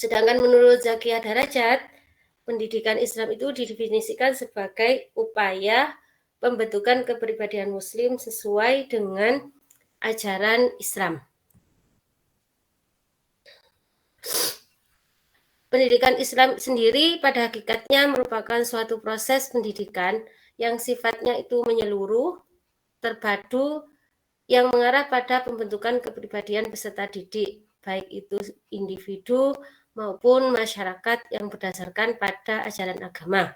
Sedangkan menurut Zakiyah Darajat, pendidikan Islam itu didefinisikan sebagai upaya pembentukan kepribadian Muslim sesuai dengan ajaran Islam. Pendidikan Islam sendiri pada hakikatnya merupakan suatu proses pendidikan yang sifatnya itu menyeluruh, terpadu, yang mengarah pada pembentukan kepribadian peserta didik, baik itu individu maupun masyarakat yang berdasarkan pada ajaran agama.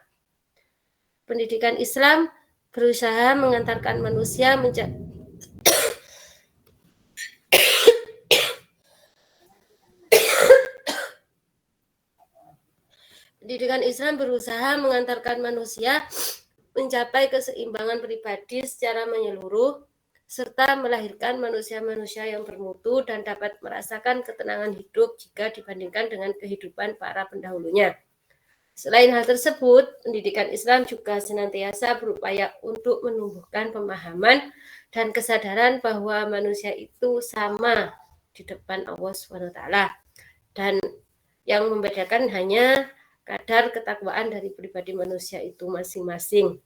Pendidikan Islam berusaha mengantarkan manusia Pendidikan Islam berusaha mengantarkan manusia mencapai keseimbangan pribadi secara menyeluruh, serta melahirkan manusia-manusia yang bermutu dan dapat merasakan ketenangan hidup jika dibandingkan dengan kehidupan para pendahulunya. Selain hal tersebut, pendidikan Islam juga senantiasa berupaya untuk menumbuhkan pemahaman dan kesadaran bahwa manusia itu sama di depan Allah SWT. Dan yang membedakan hanya kadar ketakwaan dari pribadi manusia itu masing-masing.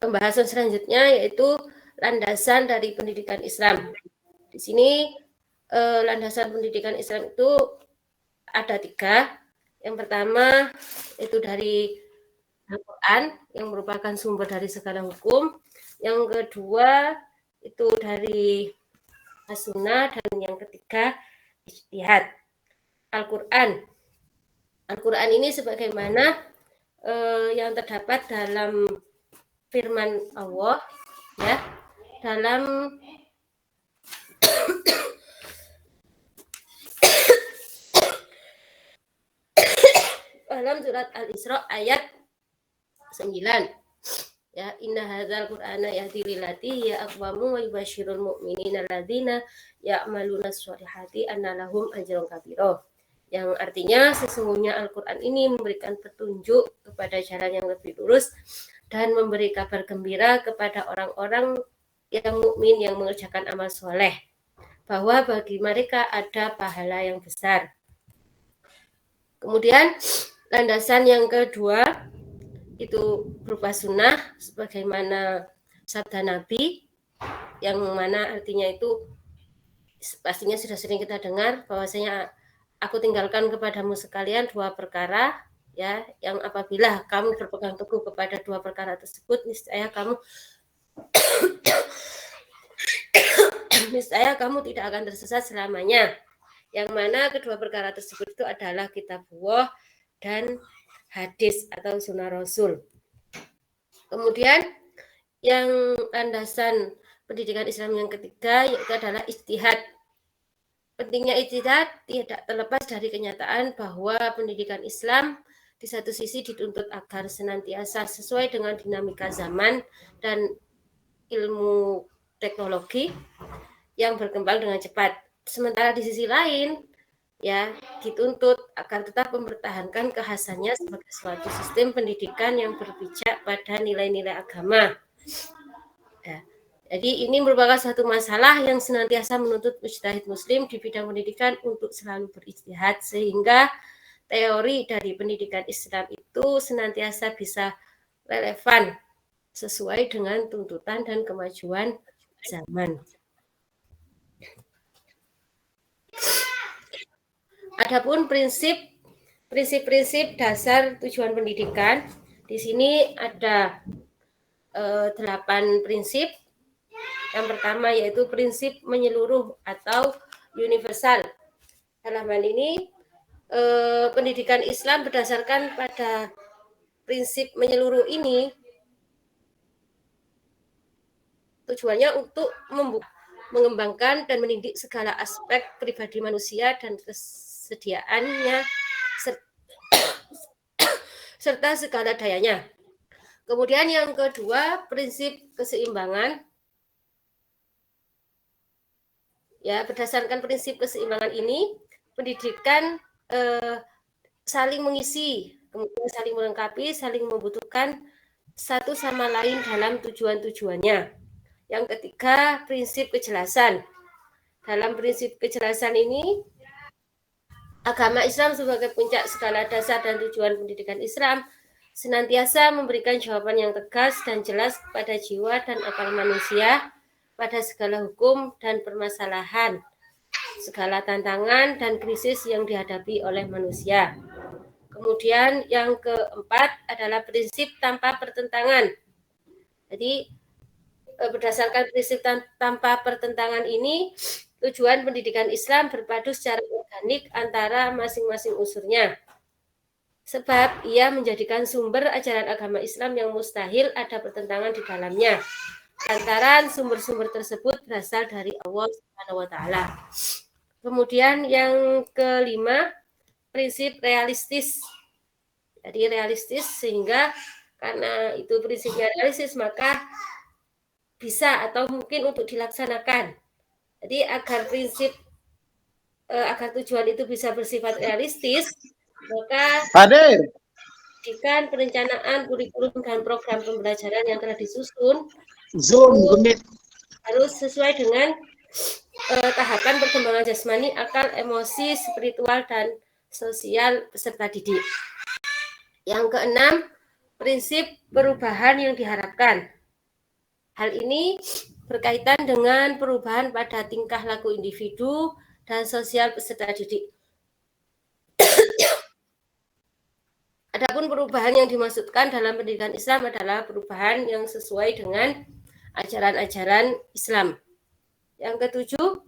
Pembahasan selanjutnya yaitu landasan dari pendidikan Islam. Di sini landasan pendidikan Islam itu ada 3. Yang pertama itu dari Al-Quran yang merupakan sumber dari segala hukum. Yang kedua itu dari As-Sunnah, dan yang ketiga ijtihad. Al-Quran ini sebagaimana yang terdapat dalam firman Allah ya, dalam dalam surat Al-Isra ayat 9. Ya, inna hadzal qur'ana yahdi lillati ya aqwamu wa yubasyirul mu'minina alladzina ya'maluna sholihati anna lahum ajrun kabira. Yang artinya sesungguhnya Al-Qur'an ini memberikan petunjuk kepada jalan yang lebih lurus dan memberi kabar gembira kepada orang-orang yang mukmin yang mengerjakan amal soleh, bahwa bagi mereka ada pahala yang besar. Kemudian landasan yang kedua itu berupa sunnah, sebagaimana sabda Nabi, yang mana artinya itu pastinya sudah sering kita dengar, bahwasanya aku tinggalkan kepadamu sekalian 2 perkara, ya, yang apabila kamu berpegang teguh kepada 2 perkara tersebut, niscaya kamu tidak akan tersesat selamanya. Yang mana kedua perkara tersebut itu adalah kitabullah dan hadis atau sunnah Rasul. Kemudian yang landasan pendidikan Islam yang ketiga yaitu adalah ijtihad. Pentingnya ijtihad tidak terlepas dari kenyataan bahwa pendidikan Islam di satu sisi dituntut agar senantiasa sesuai dengan dinamika zaman dan ilmu teknologi yang berkembang dengan cepat. Sementara di sisi lain ya dituntut agar tetap mempertahankan kekhasannya sebagai suatu sistem pendidikan yang berpijak pada nilai-nilai agama. Ya, jadi ini merupakan satu masalah yang senantiasa menuntut mujtahid muslim di bidang pendidikan untuk selalu berijtihad, sehingga teori dari pendidikan Islam itu senantiasa bisa relevan sesuai dengan tuntutan dan kemajuan zaman. Adapun prinsip-prinsip dasar tujuan pendidikan, di sini ada 8 prinsip. Yang pertama yaitu prinsip menyeluruh atau universal. Dalam hal ini pendidikan Islam berdasarkan pada prinsip menyeluruh ini tujuannya untuk mengembangkan dan mendidik segala aspek pribadi manusia dan kesediaannya serta segala dayanya. Kemudian yang kedua, prinsip keseimbangan. Ya, berdasarkan prinsip keseimbangan ini, pendidikan saling mengisi, kemudian saling melengkapi, saling membutuhkan satu sama lain dalam tujuan-tujuannya. Yang ketiga, prinsip kejelasan. Dalam prinsip kejelasan ini, agama Islam sebagai puncak segala dasar dan tujuan pendidikan Islam senantiasa memberikan jawaban yang tegas dan jelas kepada jiwa dan akal manusia pada segala hukum dan permasalahan, segala tantangan dan krisis yang dihadapi oleh manusia. Kemudian yang keempat adalah prinsip tanpa pertentangan. Jadi berdasarkan prinsip tanpa pertentangan ini, tujuan pendidikan Islam berpadu secara organik antara masing-masing unsurnya. Sebab ia menjadikan sumber ajaran agama Islam yang mustahil ada pertentangan di dalamnya. Lantaran sumber-sumber tersebut berasal dari Allah Subhanahu wa taala. Kemudian yang kelima, prinsip realistis. Jadi realistis sehingga karena itu prinsipnya realistis maka bisa atau mungkin untuk dilaksanakan. Jadi agar tujuan itu bisa bersifat realistis, maka pendidikan, perencanaan, kurikulum dan program pembelajaran yang telah disusun harus sesuai dengan tahapan perkembangan jasmani, akal, emosi, spiritual, dan sosial peserta didik. Yang keenam, prinsip perubahan yang diharapkan. Hal ini berkaitan dengan perubahan pada tingkah laku individu dan sosial peserta didik. Adapun perubahan yang dimaksudkan dalam pendidikan Islam adalah perubahan yang sesuai dengan ajaran-ajaran Islam. Yang ketujuh,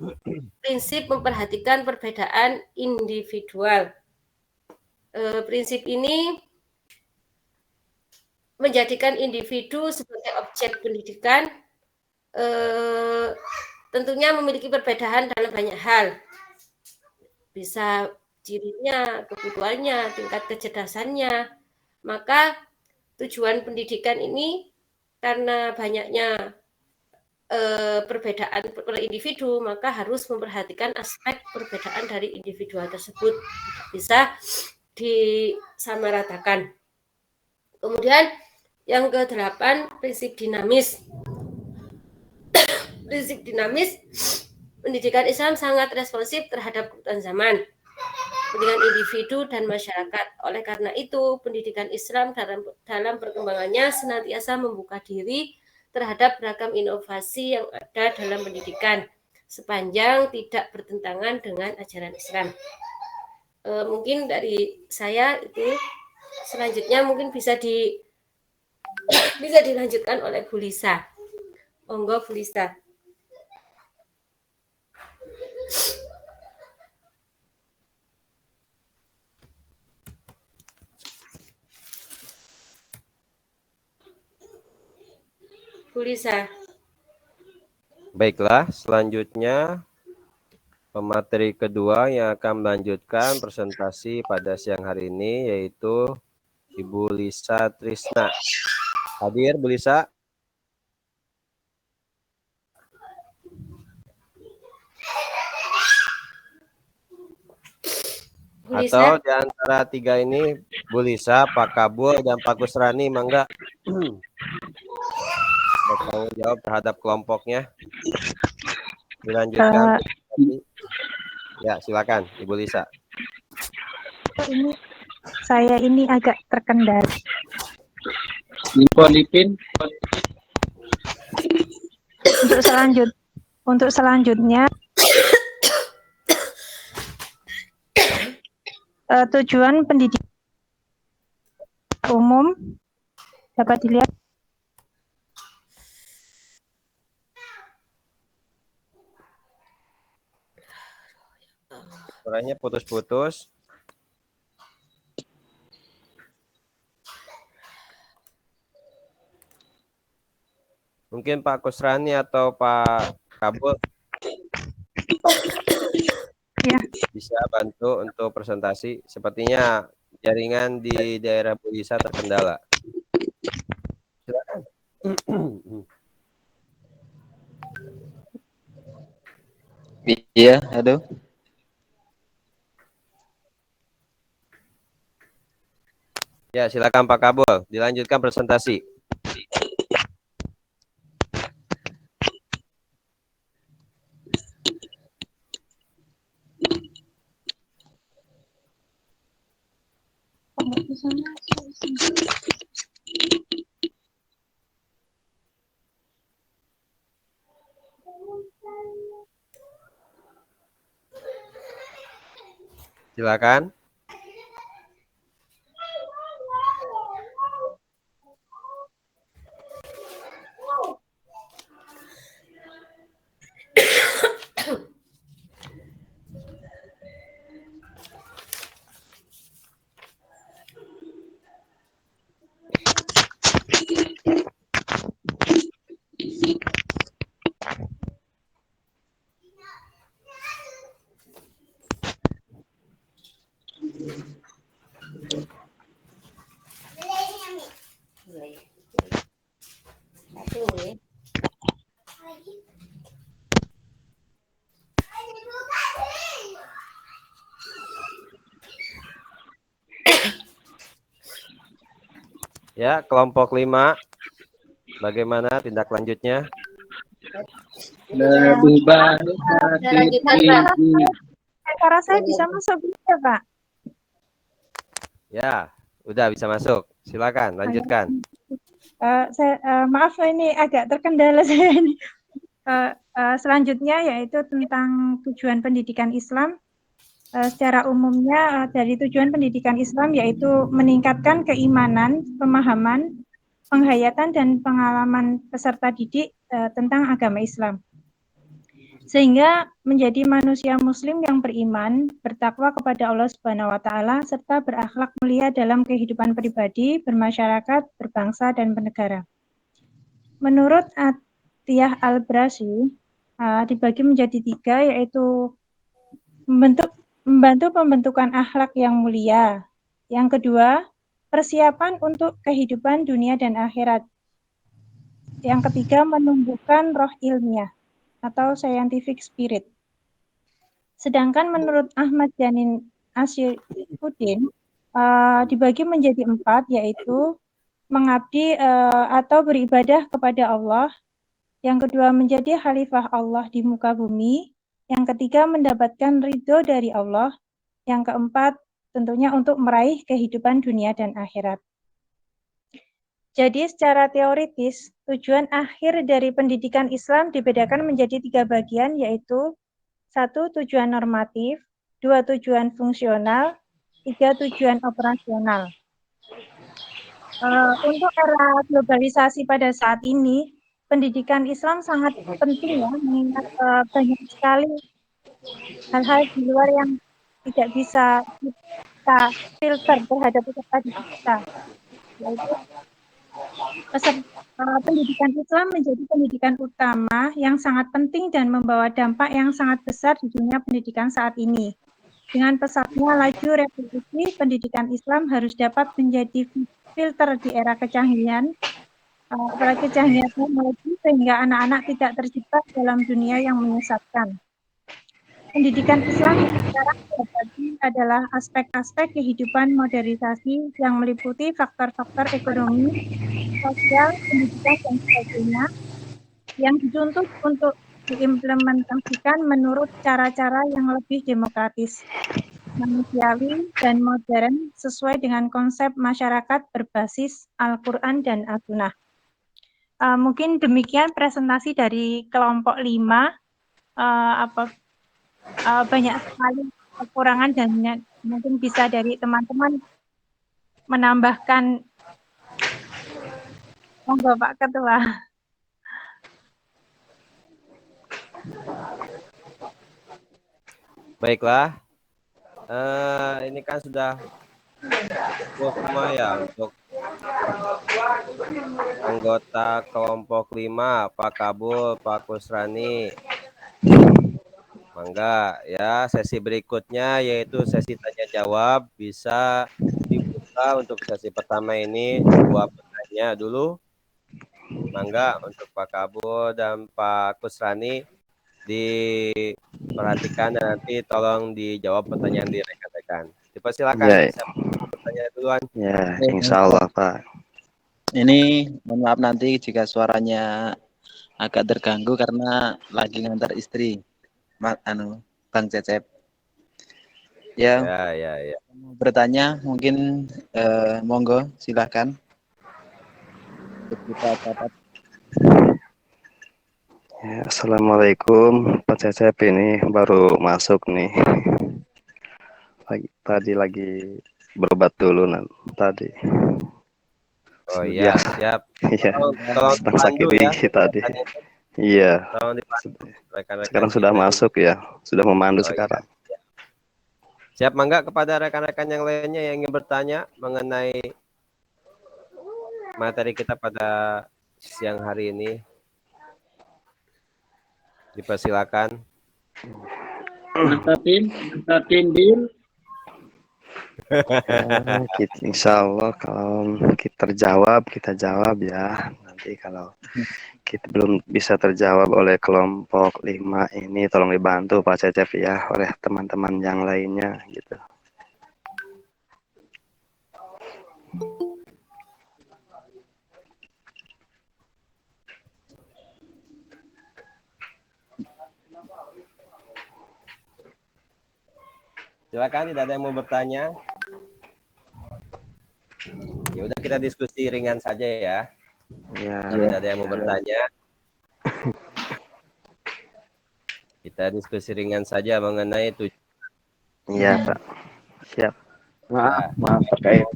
prinsip memperhatikan perbedaan individual. Prinsip ini menjadikan individu sebagai objek pendidikan tentunya memiliki perbedaan dalam banyak hal. Bisa cirinya, kebutuhannya, tingkat kecerdasannya. Maka tujuan pendidikan ini karena banyaknya perbedaan per individu, maka harus memperhatikan aspek perbedaan dari individu tersebut bisa disamaratakan. Kemudian yang ke-8, prinsip dinamis. Prinsip dinamis, pendidikan Islam sangat responsif terhadap kebutuhan zaman, pendidikan individu dan masyarakat. Oleh karena itu, pendidikan Islam dalam perkembangannya senantiasa membuka diri terhadap beragam inovasi yang ada dalam pendidikan, sepanjang tidak bertentangan dengan ajaran Islam. Mungkin dari saya itu, selanjutnya mungkin bisa dilanjutkan oleh Bu Lisa. Monggo Bu Lisa. Bu Lisa. Baiklah, selanjutnya pemateri kedua yang akan melanjutkan presentasi pada siang hari ini yaitu Ibu Lisa Trisna. Hadir Bu Lisa? Atau di antara tiga ini Bu Lisa, Pak Kabul, dan Pak Kusrani, mangga bertanggung jawab terhadap kelompoknya. Dilanjutkan. Ya, silakan Ibu Lisa. Saya ini agak terkendala. Untuk selanjutnya tujuan pendidikan umum dapat dilihat. Suaranya putus-putus. Mungkin Pak Kusrani atau Pak Kabul ya, bisa bantu untuk presentasi. Sepertinya jaringan di daerah Bu Lisa terkendala. Silakan. Iya, aduh. Ya, silakan Pak Kabul, dilanjutkan presentasi. Silakan. Ya, kelompok 5. Bagaimana tindak lanjutnya? Kita lanjutkan, Pak. Cara saya bisa masuk bisa, Pak? Ya, udah bisa masuk. Silakan, lanjutkan. Maaf ini agak terkendala saya ini. Selanjutnya yaitu tentang tujuan pendidikan Islam. Secara umumnya dari tujuan pendidikan Islam yaitu meningkatkan keimanan, pemahaman, penghayatan dan pengalaman peserta didik tentang agama Islam. Sehingga menjadi manusia muslim yang beriman, bertakwa kepada Allah Subhanahu wa taala serta berakhlak mulia dalam kehidupan pribadi, bermasyarakat, berbangsa dan bernegara. Menurut Atiyah Al-Brasi dibagi menjadi 3 yaitu membantu pembentukan akhlak yang mulia. Yang kedua, persiapan untuk kehidupan dunia dan akhirat. Yang ketiga, menumbuhkan roh ilmiah atau scientific spirit. Sedangkan menurut Ahmad Janin Asyikuddin dibagi menjadi 4 yaitu mengabdi atau beribadah kepada Allah. Yang kedua, menjadi khalifah Allah di muka bumi. Yang ketiga, mendapatkan ridho dari Allah. Yang keempat, tentunya untuk meraih kehidupan dunia dan akhirat. Jadi secara teoritis, tujuan akhir dari pendidikan Islam dibedakan menjadi 3 bagian, yaitu 1. Tujuan normatif, 2. Tujuan fungsional, 3. Tujuan operasional. Untuk era globalisasi pada saat ini, pendidikan Islam sangat penting ya, mengingat banyak sekali hal-hal di luar yang tidak bisa kita filter terhadap peserta didik kita. Yaitu pendidikan Islam menjadi pendidikan utama yang sangat penting dan membawa dampak yang sangat besar di dunia pendidikan saat ini. Dengan pesatnya laju revolusi, pendidikan Islam harus dapat menjadi filter di era kecanggihan, apalagi kecanggihan teknologi, sehingga anak-anak tidak terjebak dalam dunia yang menyesatkan. Pendidikan Islam yang sekarang dihadapi adalah aspek-aspek kehidupan modernisasi yang meliputi faktor-faktor ekonomi, sosial, pendidikan, dan sebagainya, yang dituntut untuk diimplementasikan menurut cara-cara yang lebih demokratis, manusiawi, dan modern sesuai dengan konsep masyarakat berbasis Al-Quran dan As-Sunnah. Mungkin demikian presentasi dari kelompok 5. Banyak sekali kekurangan dan mungkin bisa dari teman-teman menambahkan. Monggo Pak Ketua. Baiklah. Ini kan sudah cukup semua ya untuk anggota kelompok 5, Pak Kabul, Pak Kusrani. Mangga ya, sesi berikutnya yaitu sesi tanya jawab, bisa dibuka untuk sesi pertama ini 2 pertanyaan dulu. Mangga untuk Pak Kabul dan Pak Kusrani diperhatikan dan nanti tolong dijawab pertanyaan di rekan-rekan. Dipersilakan. Ya, Pertanyaan duluan. ya, insya Allah Pak. Ini mohon maaf nanti jika suaranya agak terganggu karena lagi ngantar istri, Bang Cecep. Ya, Ya. mau bertanya mungkin monggo silakan. Kita catat. Ya, Assalamualaikum, Pak Cecep, ini baru masuk nih. Tadi lagi berobat dulu tadi. Oh Ya, iya, siap. iya, Tolong sedang dipandu sakit ya gigi tadi. rekan-rekan ini. Iya, Tolong dipandu rekan-rekan sekarang sudah kita juga. masuk ya, sudah memandu Oh iya. sekarang. Siap, mangga kepada rekan-rekan yang lainnya yang ingin bertanya mengenai materi kita pada siang hari ini. Dipersilakan. Nasatin Bil. Ya, insya Allah kalau kita jawab ya. Nanti kalau kita belum bisa terjawab oleh kelompok 5 ini, tolong dibantu Pak Cecep ya oleh teman-teman yang lainnya gitu. Silakan, tidak ada yang mau bertanya. Ya udah, kita diskusi ringan saja ya. Ya. Tidak ada yang mau bertanya. Kita diskusi ringan saja mengenai tujuan. Iya, Pak. Siap. Maaf terkait.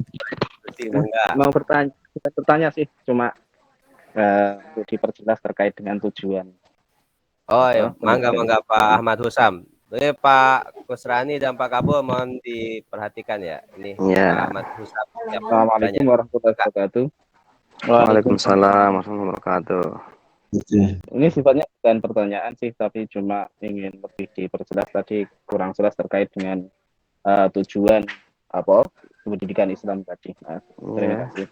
Mau bertanya, kita bertanya sih, cuma untuk diperjelas terkait dengan tujuan. Oh ya, mangga Pak Ahmad Husam. Ini Pak Kusrani dan Pak Kabul mohon diperhatikan ya. Ini Ya. Pak Ahmad Husam. Assalamualaikum warahmatullahi wabarakatuh. Waalaikumsalam warahmatullahi wabarakatuh. Ini sifatnya bukan pertanyaan sih, tapi cuma ingin lebih diperjelas tadi, kurang jelas terkait dengan tujuan pendidikan Islam tadi. Terima kasih.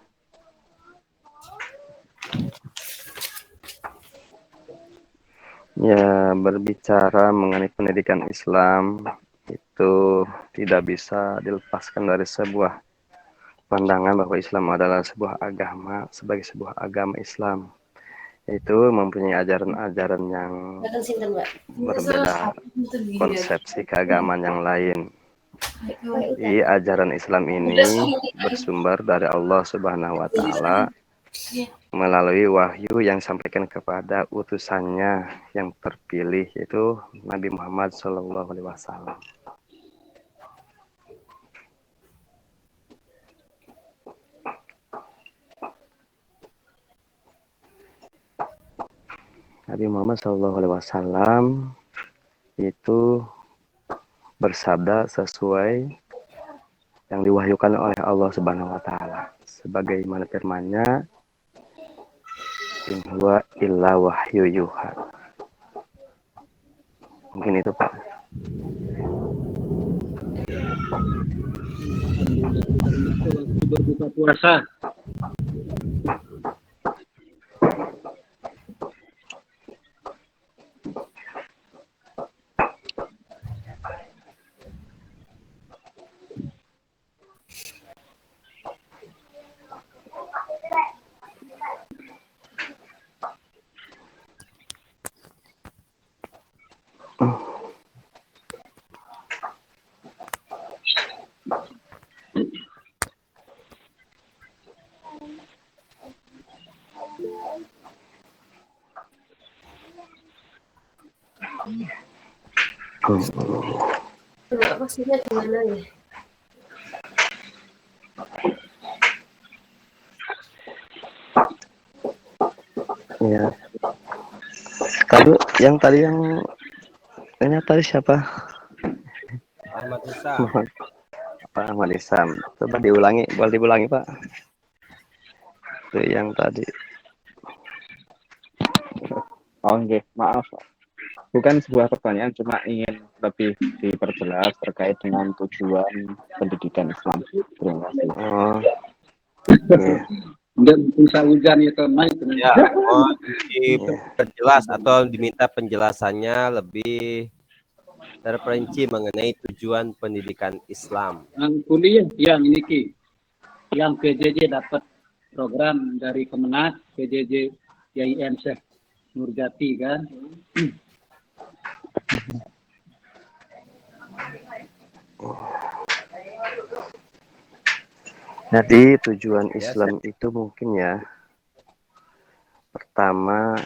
Ya, berbicara mengenai pendidikan Islam itu tidak bisa dilepaskan dari sebuah pandangan bahwa Islam adalah sebuah agama, sebagai sebuah agama Islam. Itu mempunyai ajaran-ajaran yang berbeda konsepsi keagamaan yang lain. Di ajaran Islam ini bersumber dari Allah Subhanahu wa taala melalui wahyu yang disampaikan kepada utusannya yang terpilih, yaitu Nabi Muhammad SAW. Nabi Muhammad SAW itu bersabda sesuai yang diwahyukan oleh Allah Subhanahu wa taala, sebagaimana firman-Nya, in huwa illa wahyu yuha. Mungkin itu, Pak. Berbuka puasa. Maksudnya gimana ya? Ya. Tadi siapa? Ahmad Husam. Pak Ahmad Husam. Coba diulangi, boleh diulangi, Pak? Itu yang tadi. Oh, okay. Maaf. Bukan sebuah pertanyaan, cuma ingin lebih diperjelas terkait dengan tujuan pendidikan Islam. Terima kasih. Oh. Dan bisa hujan itu naik. Ya, mohon diperjelas atau diminta penjelasannya lebih terperinci mengenai tujuan pendidikan Islam. Yang kuliah yang ini Ki, yang PJJ dapat program dari Kemenak, PJJ YIN Syekh Nurjati kan. Jadi tujuan Ya, Islam itu mungkin ya, pertama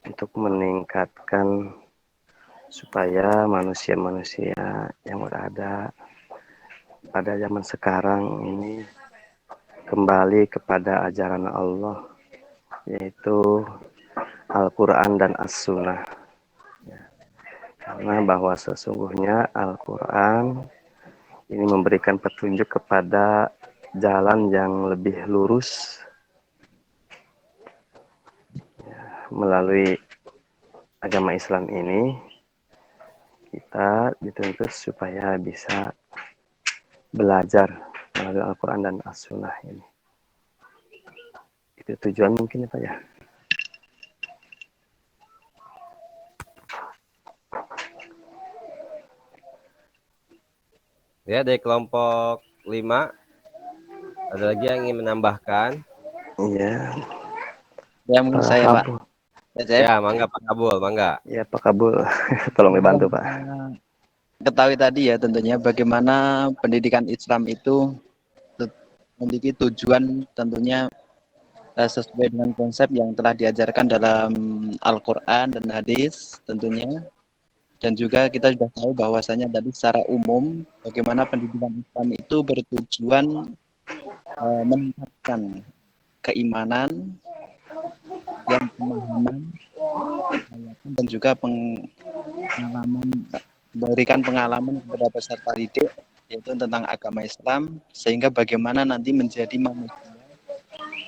untuk meningkatkan supaya manusia-manusia yang berada pada zaman sekarang ini kembali kepada ajaran Allah, yaitu Al-Quran dan As-Sunnah. Karena bahwa sesungguhnya Al-Quran ini memberikan petunjuk kepada jalan yang lebih lurus melalui agama Islam ini. Kita dituntut supaya bisa belajar melalui Al-Quran dan As-Sunnah ini. Itu tujuan mungkin ya Pak ya. Ya, dari kelompok 5 ada lagi yang ingin menambahkan? Iya, Ya, mungkin Pak saya, Pak. Kabul. Ya, mangga Pak Kabul, mangga. Ya Pak Kabul, tolong dibantu Pak. Ketahui tadi ya tentunya bagaimana pendidikan Islam itu memiliki tujuan tentunya sesuai dengan konsep yang telah diajarkan dalam Al-Quran dan hadis tentunya. Dan juga kita sudah tahu bahwasanya tadi secara umum bagaimana pendidikan Islam itu bertujuan meningkatkan keimanan, yang pemahaman, dan juga pengalaman, memberikan pengalaman kepada peserta didik yaitu tentang agama Islam, sehingga bagaimana nanti menjadi manusia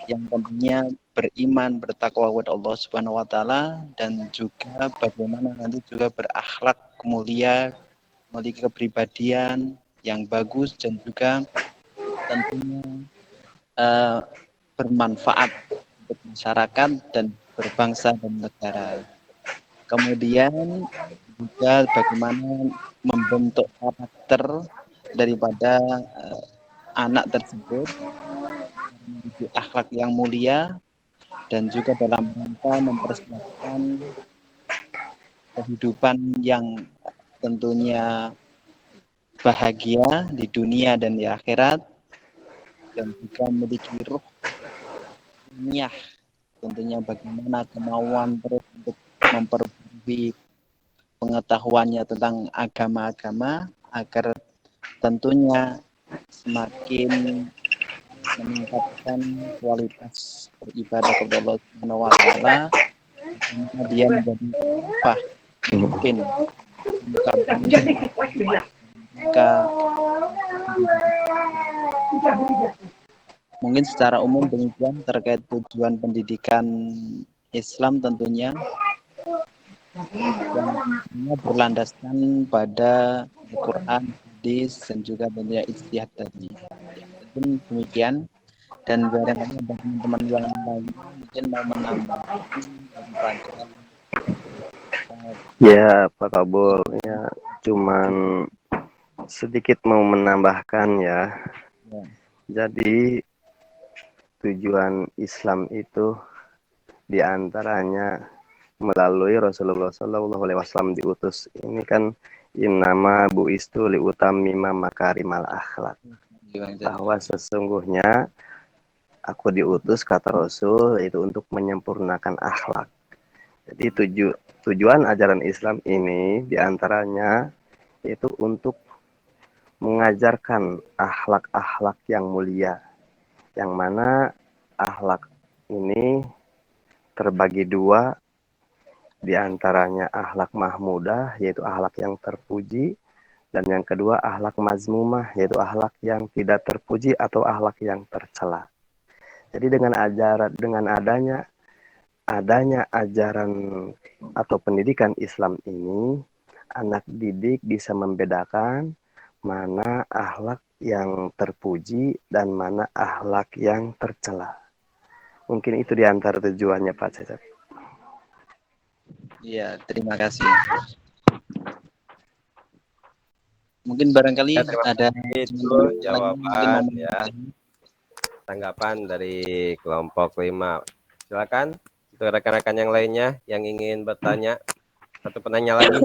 yang tentunya beriman, bertakwa kepada Allah Subhanahu wa taala, dan juga bagaimana nanti juga berakhlak mulia, memiliki kepribadian yang bagus, dan juga tentunya bermanfaat untuk masyarakat dan berbangsa dan negara. Kemudian juga bagaimana membentuk karakter daripada anak tersebut menuju akhlak yang mulia, dan juga dalam rangka mempersiapkan kehidupan yang tentunya bahagia di dunia dan di akhirat, dan juga memiliki ruh ilmiah, tentunya bagaimana kemauan terus untuk memperbaiki pengetahuannya tentang agama-agama agar tentunya semakin meningkatkan kualitas beribadah kepada Allah Subhanahu wa taala, karena dia menjadi pemimpin mungkin secara umum demikian terkait tujuan pendidikan Islam tentunya yang berlandaskan pada Al-Quran, hadis, dan juga tentunya ijtihad tadi. Mungkin demikian, dan barangkali ada teman-teman yang lain mungkin mau menambahkan daripada Ya Pak Kabul, ya cuman sedikit mau menambahkan ya. Jadi tujuan Islam itu diantaranya melalui Rasulullah SAW diutus. Ini kan innama bu'istu liutammima makarimal akhlak. Bahwa sesungguhnya aku diutus kata Rasul itu untuk menyempurnakan akhlak. Jadi tujuan ajaran Islam ini diantaranya yaitu untuk mengajarkan akhlak-akhlak yang mulia, yang mana akhlak ini terbagi dua, diantaranya akhlak mahmudah yaitu akhlak yang terpuji, dan yang kedua akhlak mazmumah yaitu akhlak yang tidak terpuji atau akhlak yang tercela. Jadi dengan adanya ajaran atau pendidikan Islam ini, anak didik bisa membedakan mana akhlak yang terpuji dan mana akhlak yang tercela. Mungkin itu diantara tujuannya Pak Cecep. Iya, terima kasih. Mungkin barangkali Ya, ada itu jawaban ya, tanggapan dari kelompok 5. Silakan untuk rekan-rekan yang lainnya yang ingin bertanya. Satu penanya lagi.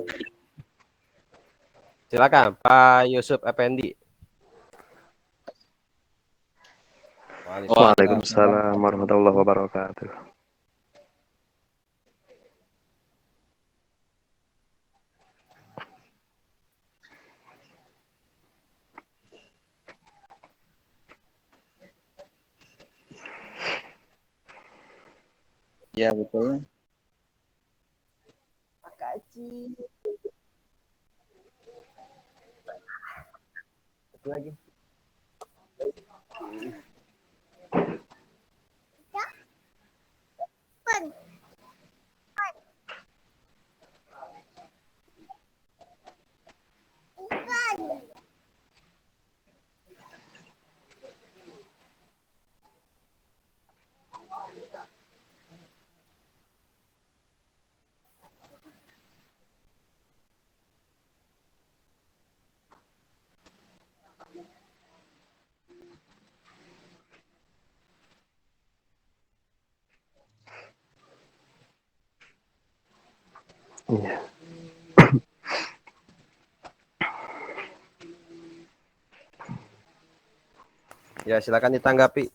Silakan Pak Yusuf Effendi. Waalaikumsalam warahmatullahi wabarakatuh. Ya, betul. Lagi. Iya. Ya, silakan ditanggapi.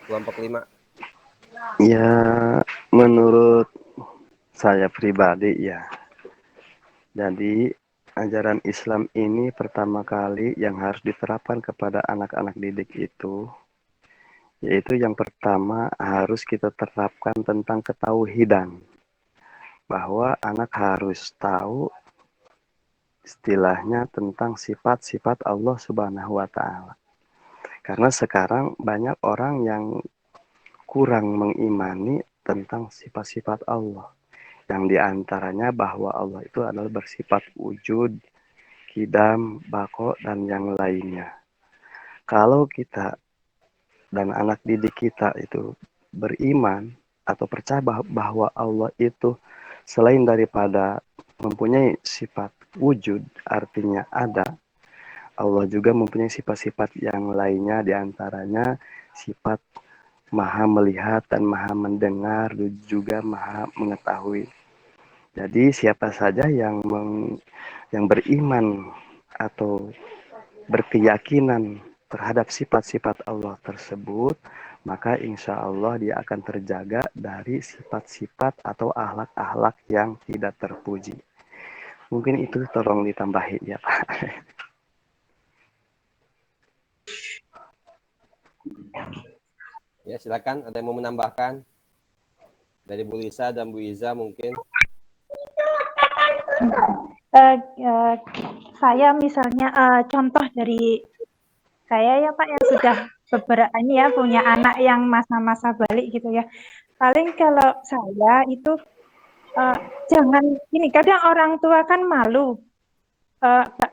Kelompok 5. Ya, menurut saya pribadi ya. Jadi, ajaran Islam ini pertama kali yang harus diterapkan kepada anak-anak didik itu, yaitu yang pertama harus kita terapkan tentang ketauhidan. Bahwa anak harus tahu istilahnya tentang sifat-sifat Allah Subhanahu wa Ta'ala. Karena sekarang banyak orang yang kurang mengimani tentang sifat-sifat Allah. Yang diantaranya bahwa Allah itu adalah bersifat wujud, kidam, bako, dan yang lainnya. Kalau kita dan anak didik kita itu beriman atau percaya bahwa Allah itu selain daripada mempunyai sifat wujud, artinya ada, Allah juga mempunyai sifat-sifat yang lainnya, diantaranya sifat maha melihat dan maha mendengar, juga maha mengetahui. Jadi siapa saja yang beriman atau berkeyakinan terhadap sifat-sifat Allah tersebut, maka insya Allah dia akan terjaga dari sifat-sifat atau akhlak-akhlak yang tidak terpuji. Mungkin itu tolong ditambahin ya Pak. Ya, silakan. Ada yang mau menambahkan? Dari Bu Lisa dan Bu Iza mungkin. Saya misalnya contoh dari saya ya Pak yang sudah beberapa ini ya punya anak yang masa-masa balik gitu ya. Paling kalau saya itu jangan ini, kadang orang tua kan malu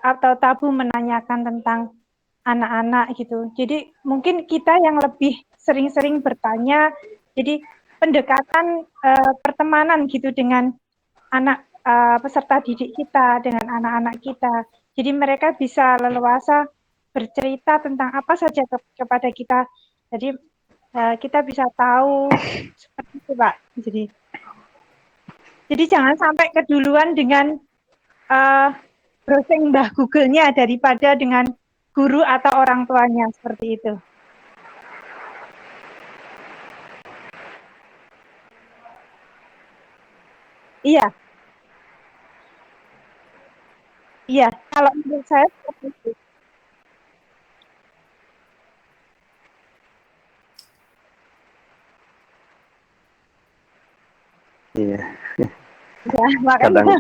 atau tabu menanyakan tentang anak-anak gitu. Jadi mungkin kita yang lebih sering-sering bertanya, jadi pendekatan pertemanan gitu dengan anak peserta didik kita, dengan anak-anak kita. Jadi mereka bisa leluasa bercerita tentang apa saja kepada kita. Jadi kita bisa tahu seperti itu, Pak. Jadi jangan sampai keduluan dengan browsing Mbah Google-nya daripada dengan guru atau orang tuanya, seperti itu. Iya. Iya, kalau menurut saya seperti itu. Iya. Ya, makanya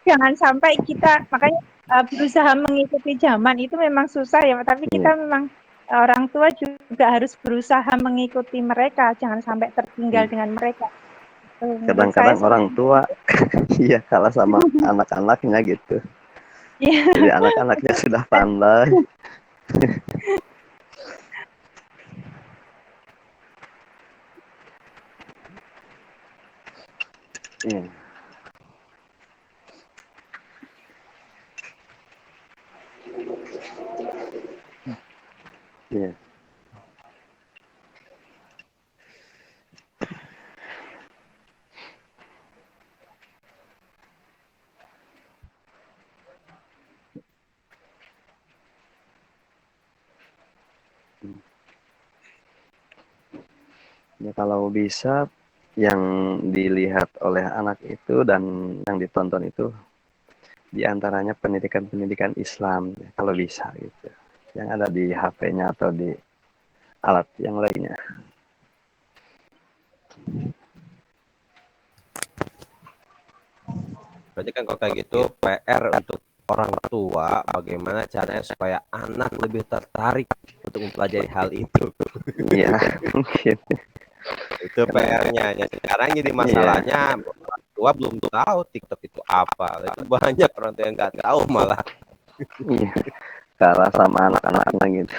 jangan sampai kita makanya berusaha mengikuti zaman itu memang susah ya, tapi kita memang orang tua juga harus berusaha mengikuti mereka, jangan sampai tertinggal dengan mereka. Kadang-kadang orang tua iya kalah sama anak-anaknya gitu. Jadi anak-anaknya sudah pandai. Iya. Iya. Ya, kalau bisa yang dilihat oleh anak itu dan yang ditonton itu diantaranya pendidikan-pendidikan Islam, kalau bisa gitu, yang ada di HP-nya atau di alat yang lainnya. Berarti kan kalau kayak gitu PR untuk orang tua bagaimana caranya supaya anak lebih tertarik untuk mempelajari hal itu. Iya, mungkin. Itu PR-nya. Ya, sekarang jadi masalahnya orang tua belum tahu TikTok itu apa. Itu banyak orang tua yang nggak tahu malah. Iya, kalah sama anak-anaknya gitu.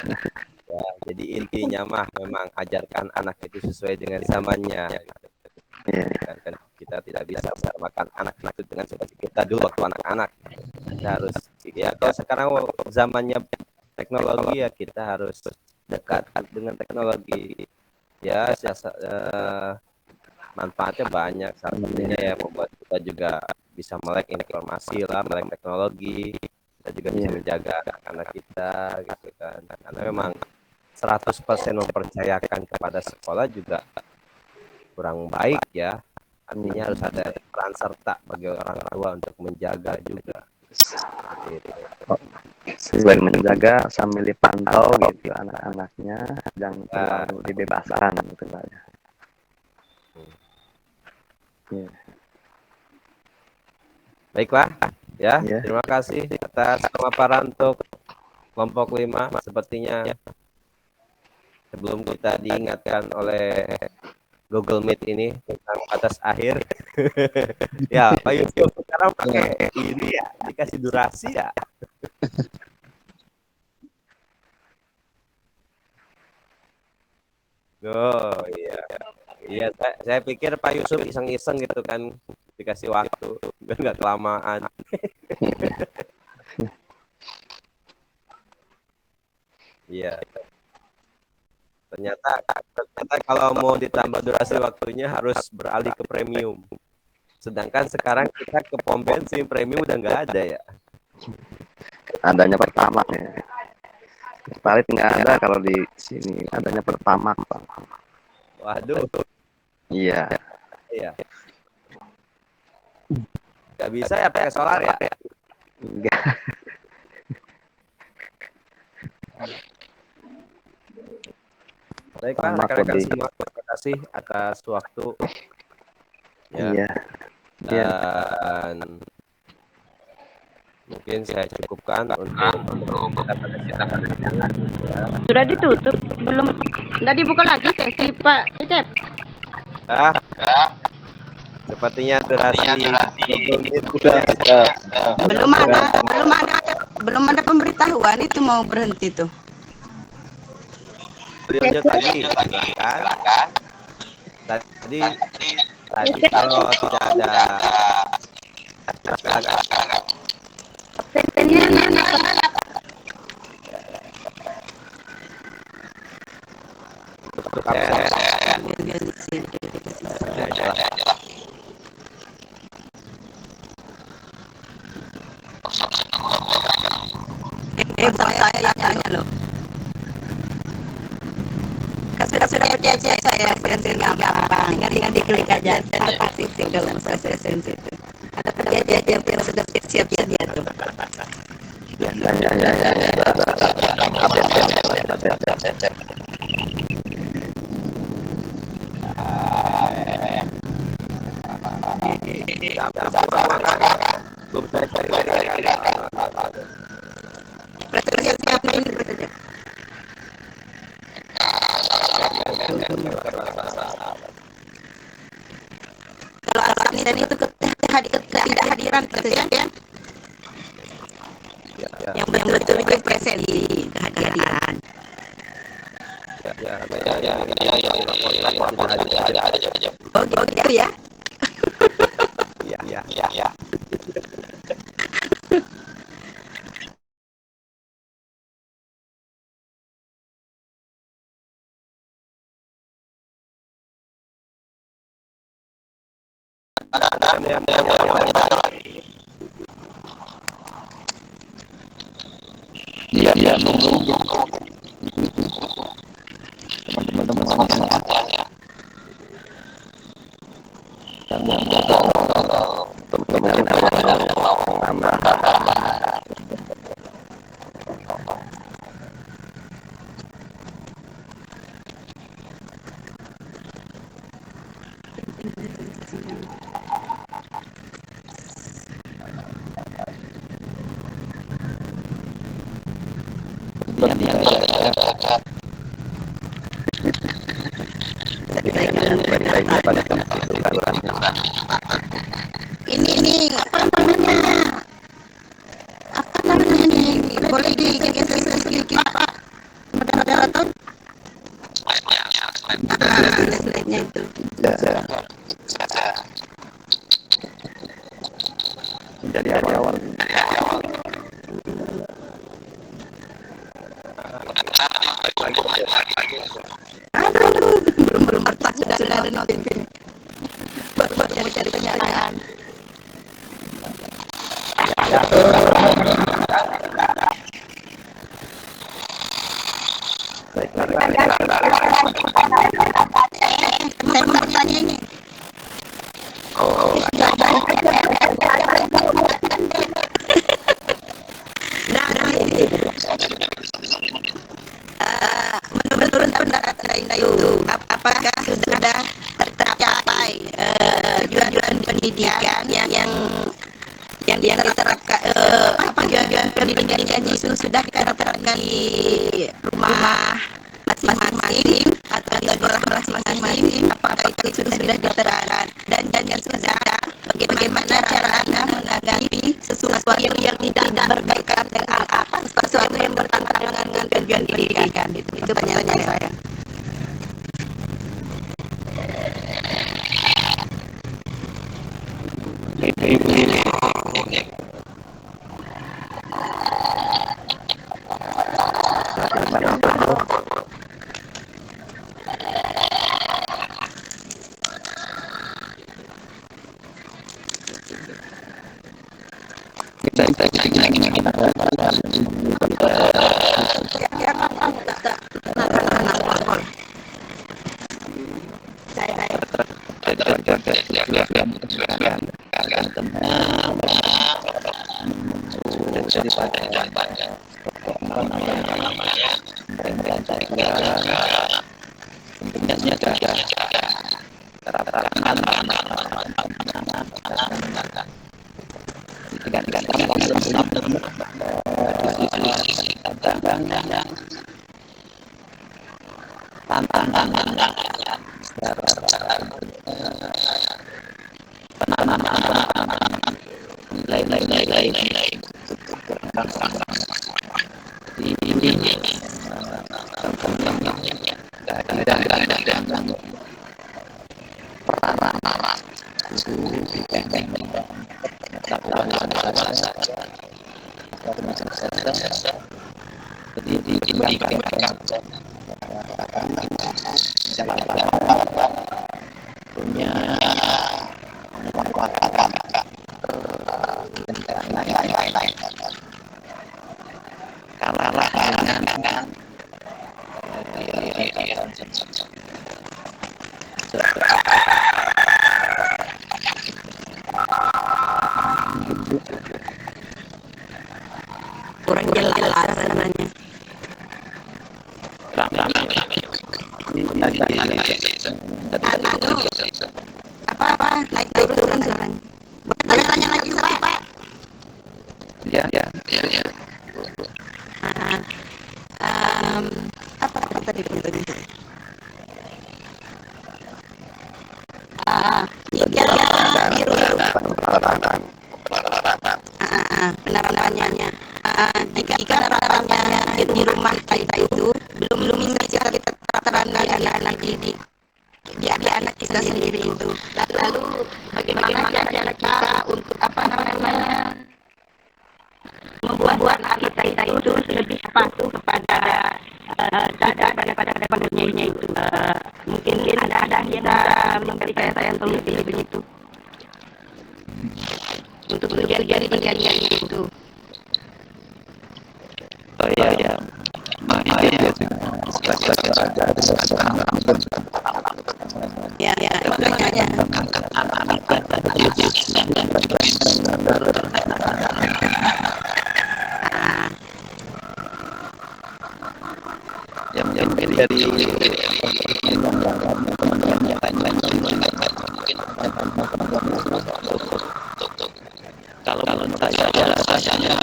Ya, jadi intinya mah memang ajarkan anak itu sesuai dengan zamannya. Iya. Kan kita tidak bisa menyamakan anak itu dengan seperti kita dulu waktu anak-anak. Kita harus ya kalau sekarang zamannya teknologi ya kita harus dekat dengan teknologi. Ya, manfaatnya banyak. Salah satunya ya membuat kita juga bisa melek informasi lah, melek teknologi. Kita juga bisa menjaga anak-anak kita gitu kan. Karena memang 100% mempercayakan kepada sekolah juga kurang baik ya. Artinya harus ada peran serta bagi orang tua untuk menjaga juga. Selain menjaga sambil dipantau gitu anak-anaknya, jangan terlalu dibebaskan gitu Pak. Ya. Baiklah ya, terima kasih atas pemaparan untuk kelompok 5. Sepertinya sebelum kita diingatkan oleh Google Meet ini tentang batas akhir. Ya, Pak Yusuf sekarang pakai ini ya, dikasih durasi ya. Oh iya, iya. Saya pikir Pak Yusuf iseng-iseng gitu kan, dikasih waktu, biar nggak kelamaan. Iya. Ternyata kalau mau ditambah durasi waktunya harus beralih ke premium. Sedangkan sekarang kita ke pom bensin premium udah nggak ada ya. Adanya Pertamax ya. Palit nggak ada kalau di sini, adanya Pertamax Pak. Waduh. Iya. Iya. Nggak bisa ya pakai solar ya? Enggak. Baiklah rekan-rekan semua, terima kasih atas waktu. Ya. Iya. Dan mungkin saya cukupkan untuk kita sudah ditutup belum? Nggak dibuka lagi sesi Pak Cecep? Sepertinya durasi belum ada pemberitahuan itu mau berhenti tuh. Lanjut lagi, silakan. Tadi kalau tidak ada saya tanya loh. Sudah percaya saya sensitif gampang. Tinggal diklik aja. Pasti tinggal saya sensitif. Ada penjajah yang sudah siap sedia tuh. Kalau alasan dan itu ketidakhadiran gitu ya. Yang betul present di kehadiran. Oh gitu ya. Ya. Iya, nunggu. Teman-teman semuanya. Ini apa namanya nih? Boleh digeser sedikit Pak moderator? Slide-nya itu. Dari awal. Aduh, belum pas sudah ada notifikasi. Buat cari penyalahan. Saya mau bertanya ini. Menurut pendapat Anda itu, apakah sudah tercapai tujuan pendidikan yang diterapkan tujuan pendidikan itu sudah diterapkan di rumah masing-masing atau di sekolah masing-masing? Apakah itu sudah diterapkan dan yang sudah, bagaimana cara Anda menanggapi sesuatu yang tidak berkaitan dengan sesuatu yang bertentangan dengan tujuan pendidikan? Itu pertanyaan saya. Kurang jelas namanya. Apa naik turun suaranya. Tanya lagi Pak. Ya. Apa tadi pertanyaannya? Penerapannya. Jika penerapannya di rumah kita itu belum bisa kita terapkan di anak-anak di anak kita sendiri itu. Lalu bagaimana cara kita untuk membuat anak kita itu lebih patuh kepada pada pendengarnya itu. Mungkin ada kita memberi saya solusi begitu untuk menjadi itu. Oh iya. Ya, makanya. Yang dari kalau saya rasanya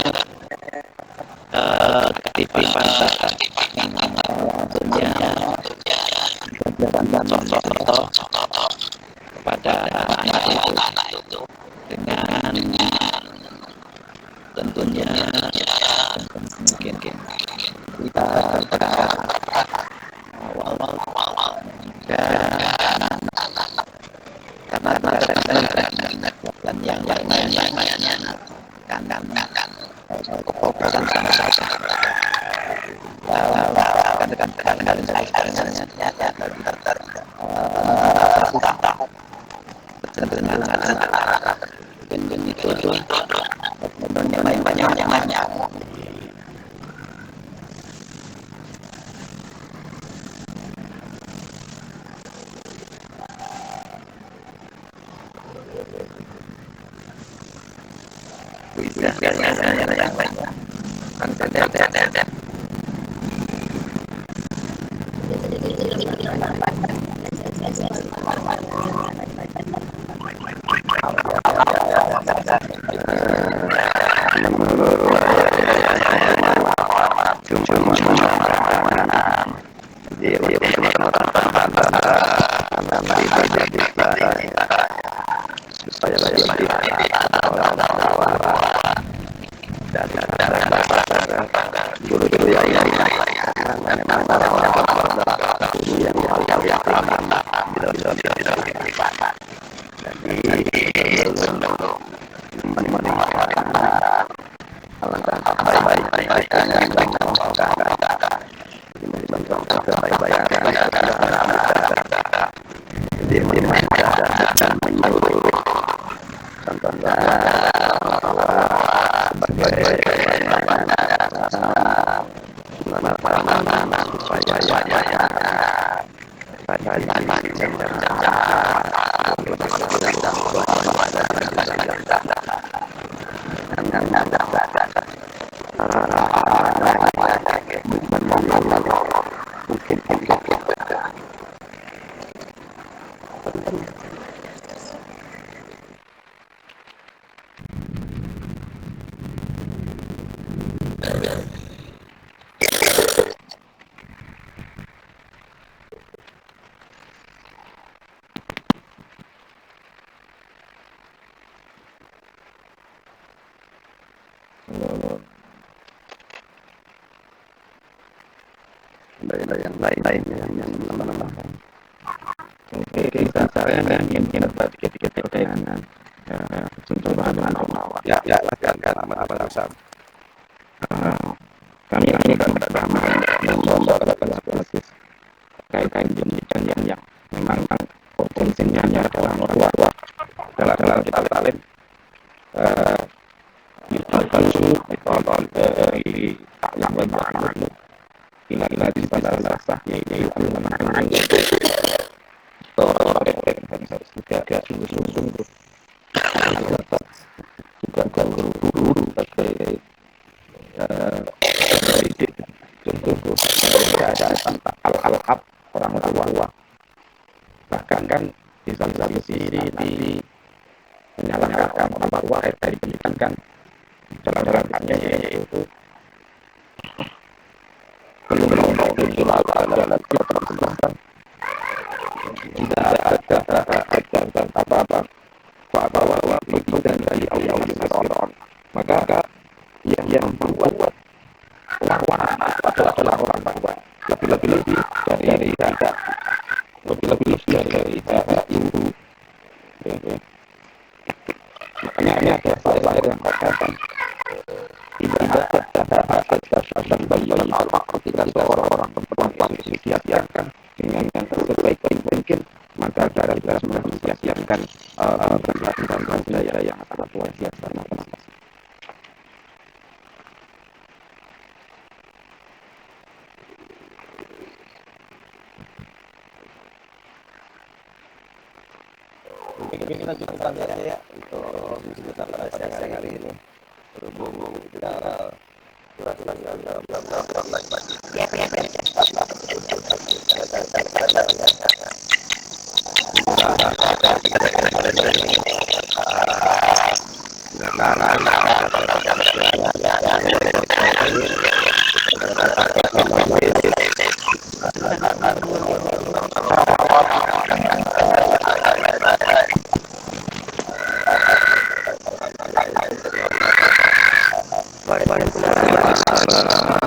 contoh kepada anak-anak itu dengan tentunya mungkin kita awal dan yang lainnya kefokusan sama banyak. Supaya lebih guru-guru yang lain yang menambahkan. Oke, kita ingin berbagi sedikit terkait dengan contoh bahan awal. Ya, lakukan aman Ustaz. Kami kan bersama membawakan analisis terkait pendidikan yang memang potensinya dalam luar dalam kita talent ditonton dari yang bermakna kira-kira di pada sahnya ini mengenai harus dijaga sungguh-sungguh juga guru sebagai pendidik sungguh ada tentang hal-hal orang tua bahkan kan di satu sisi nanti menyalahkan orang tua dari pendidikan kan jalan-jalannya yaitu belum jalan keterbukaan tidak ada apa-apa bahwa itu dan dari Allah maka yang membuat lawan adalah orang tua lebih dari dada lebih dari ibu makanya ini ada saya yang katakan tidak ada bayi Allah ketika seorang perempuan disiapkan dengan yang terbaik mungkin maka cara kita menyiapkan dan budaya yang sangat luar biasa. Mungkin kita cukupkan ya untuk kita pada siang hari ini. Berhubung kita surat-surat lagi. Waalaikumsalam warahmatullahi wabarakatuh.